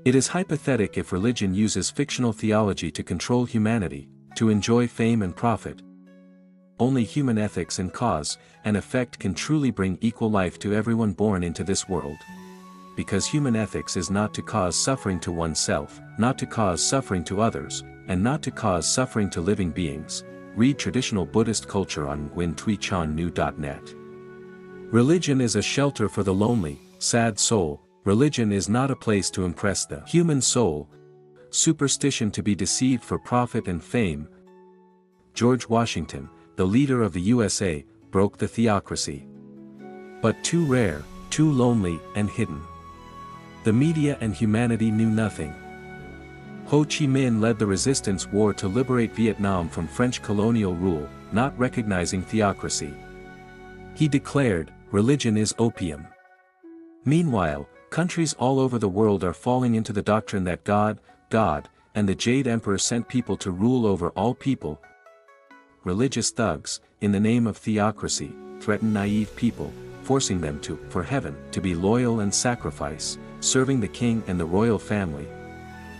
It is hypothetical if religion uses fictional theology to control humanity, to enjoy fame and profit. Only human ethics and cause and effect can truly bring equal life to everyone born into this world. Because human ethics is not to cause suffering to oneself, not to cause suffering to others, and not to cause suffering to living beings. Read traditional Buddhist culture on nguyentuichannu.net. Religion is a shelter for the lonely, sad soul. Religion is not a place to impress the human soul. Superstition to be deceived for profit and fame. George Washington, the leader of the USA, broke the theocracy. But too rare, too lonely and hidden. The media and humanity knew nothing. Ho Chi Minh led the resistance war to liberate Vietnam from French colonial rule, not recognizing theocracy. He declared, "Religion is opium." Meanwhile, countries all over the world are falling into the doctrine that God, and the Jade Emperor sent people to rule over all people. Religious thugs, in the name of theocracy, threaten naive people, forcing them to, for heaven, to be loyal and sacrifice, serving the king and the royal family.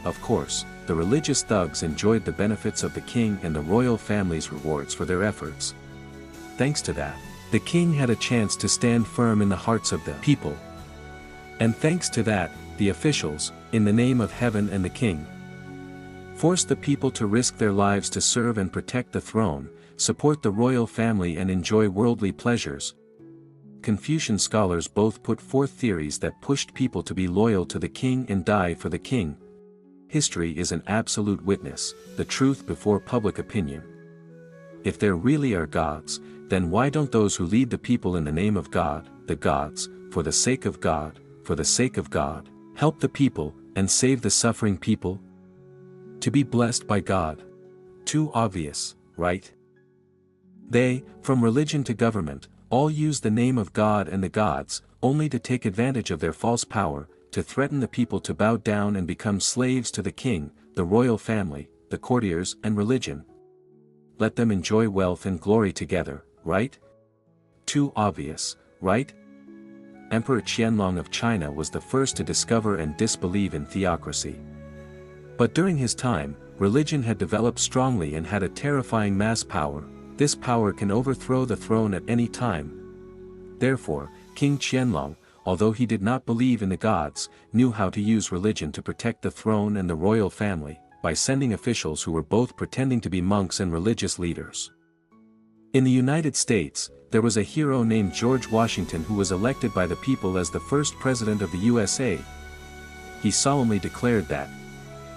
Of course, the religious thugs enjoyed the benefits of the king and the royal family's rewards for their efforts. Thanks to that, the king had a chance to stand firm in the hearts of the people. And thanks to that, the officials, in the name of heaven and the king, forced the people to risk their lives to serve and protect the throne, support the royal family and enjoy worldly pleasures. Confucian scholars both put forth theories that pushed people to be loyal to the king and die for the king. History is an absolute witness, the truth before public opinion. If there really are gods, then why don't those who lead the people in the name of God, the gods, for the sake of God, help the people, and save the suffering people? To be blessed by God. Too obvious, right? They, from religion to government, all use the name of God and the gods, only to take advantage of their false power, to threaten the people to bow down and become slaves to the king, the royal family, the courtiers and religion. Let them enjoy wealth and glory together, right? Too obvious, right? Emperor Qianlong of China was the first to discover and disbelieve in theocracy. But during his time, religion had developed strongly and had a terrifying mass power. This power can overthrow the throne at any time. Therefore, King Qianlong, although he did not believe in the gods, knew how to use religion to protect the throne and the royal family, by sending officials who were both pretending to be monks and religious leaders. In the United States, there was a hero named George Washington who was elected by the people as the first president of the USA. He solemnly declared that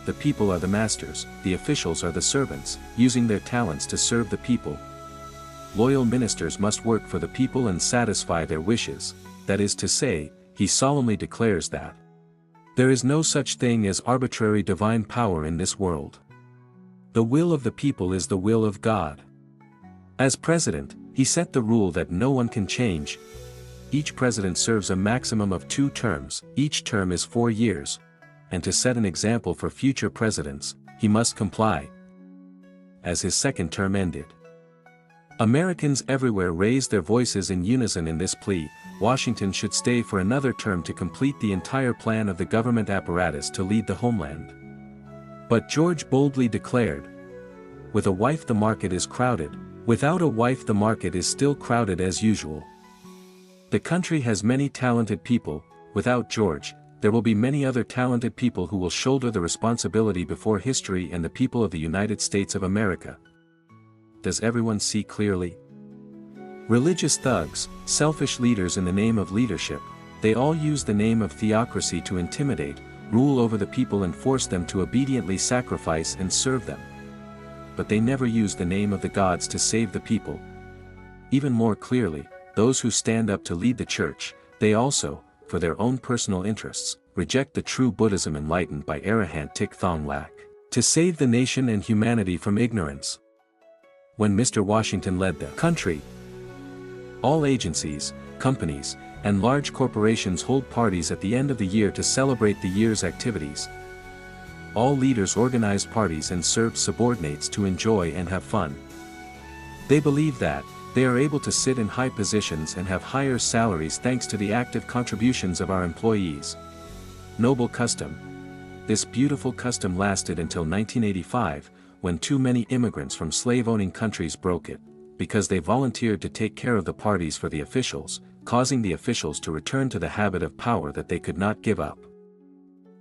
the people are the masters, the officials are the servants, using their talents to serve the people. Loyal ministers must work for the people and satisfy their wishes. That is to say, he solemnly declares that there is no such thing as arbitrary divine power in this world. The will of the people is the will of God. As president, he set the rule that no one can change. Each president serves a maximum of 2 terms, each term is 4 years. And to set an example for future presidents, he must comply. As his second term ended, Americans everywhere raised their voices in unison in this plea: Washington should stay for another term to complete the entire plan of the government apparatus to lead the homeland. But George boldly declared, "With a wife the market is crowded, without a wife the market is still crowded as usual." The country has many talented people. Without George, there will be many other talented people who will shoulder the responsibility before history and the people of the United States of America. Does everyone see clearly? Religious thugs, selfish leaders in the name of leadership, they all use the name of theocracy to intimidate, rule over the people and force them to obediently sacrifice and serve them. But they never use the name of the gods to save the people. Even more clearly, those who stand up to lead the church, they also, for their own personal interests, reject the true Buddhism enlightened by Arahant Thich Thong Lak, to save the nation and humanity from ignorance. When Mr. Washington led the country, all agencies, companies, and large corporations hold parties at the end of the year to celebrate the year's activities. All leaders organize parties and serve subordinates to enjoy and have fun. They believe that they are able to sit in high positions and have higher salaries thanks to the active contributions of our employees. Noble custom. This beautiful custom lasted until 1985, when too many immigrants from slave-owning countries broke it, because they volunteered to take care of the parties for the officials, causing the officials to return to the habit of power that they could not give up.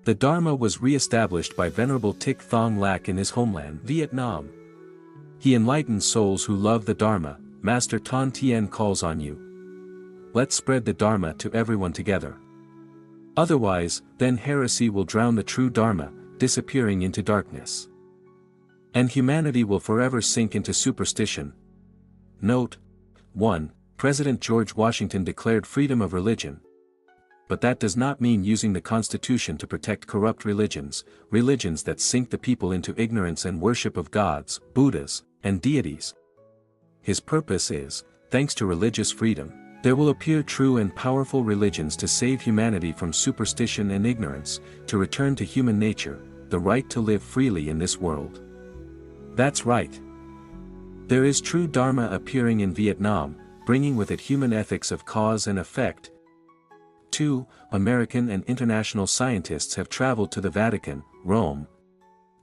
The Dharma was re-established by Venerable Thich Thong Lac in his homeland, Vietnam. He enlightens souls who love the Dharma. Master Tan Tien calls on you. Let's spread the Dharma to everyone together. Otherwise, then heresy will drown the true Dharma, disappearing into darkness. And humanity will forever sink into superstition. Note 1. President George Washington declared freedom of religion. But that does not mean using the Constitution to protect corrupt religions that sink the people into ignorance and worship of gods, Buddhas, and deities. His purpose is, thanks to religious freedom, there will appear true and powerful religions to save humanity from superstition and ignorance, to return to human nature, the right to live freely in this world. That's right. There is true Dharma appearing in Vietnam, bringing with it human ethics of cause and effect. 2. American and international scientists have traveled to the Vatican, Rome.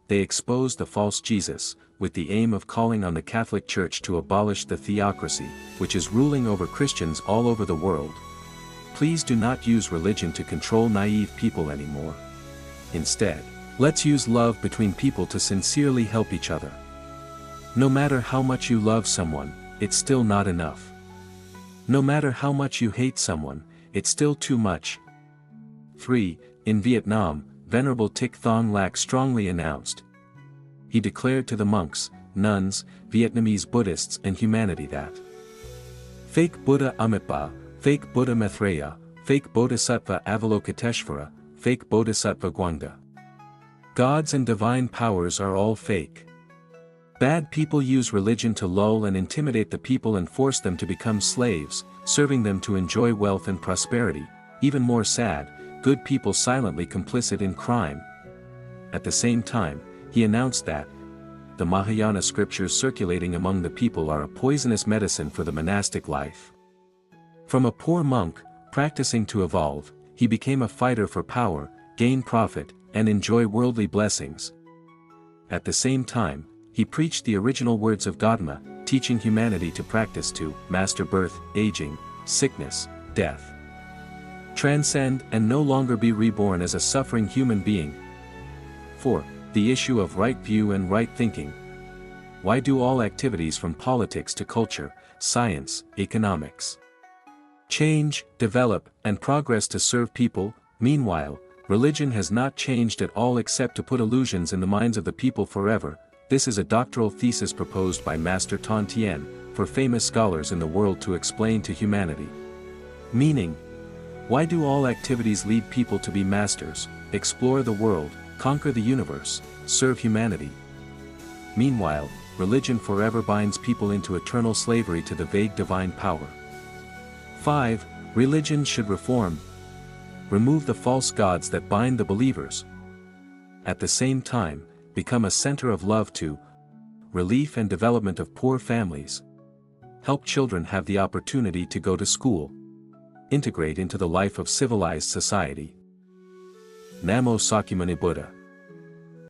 They exposed the false Jesus, with the aim of calling on the Catholic Church to abolish the theocracy, which is ruling over Christians all over the world. Please do not use religion to control naive people anymore. Instead, let's use love between people to sincerely help each other. No matter how much you love someone, it's still not enough. No matter how much you hate someone, it's still too much. 3. In Vietnam, Venerable Thich Thong Lac strongly announced. He declared to the monks, nuns, Vietnamese Buddhists and humanity that fake Buddha Amitabha, fake Buddha Maitreya, fake Bodhisattva Avalokiteshvara, fake Bodhisattva Guangda. Gods and divine powers are all fake. Bad people use religion to lull and intimidate the people and force them to become slaves, serving them to enjoy wealth and prosperity. Even more sad, good people silently complicit in crime. At the same time, he announced that the Mahayana scriptures circulating among the people are a poisonous medicine for the monastic life. From a poor monk, practicing to evolve, he became a fighter for power, gain profit, and enjoy worldly blessings. At the same time, he preached the original words of Dharma, teaching humanity to practice to master birth, aging, sickness, death, transcend and no longer be reborn as a suffering human being. 4. The issue of right view and right thinking. Why do all activities from politics to culture, science, economics, change, develop, and progress to serve people? Meanwhile, religion has not changed at all except to put illusions in the minds of the people forever. This is a doctoral thesis proposed by Master Tan Tien, for famous scholars in the world to explain to humanity. Meaning, why do all activities lead people to be masters, explore the world, conquer the universe, serve humanity? Meanwhile, religion forever binds people into eternal slavery to the vague divine power. 5. Religion should reform. Remove the false gods that bind the believers. At the same time, become a center of love to relief and development of poor families. Help children have the opportunity to go to school. Integrate into the life of civilized society. Namo Sakyamuni Buddha.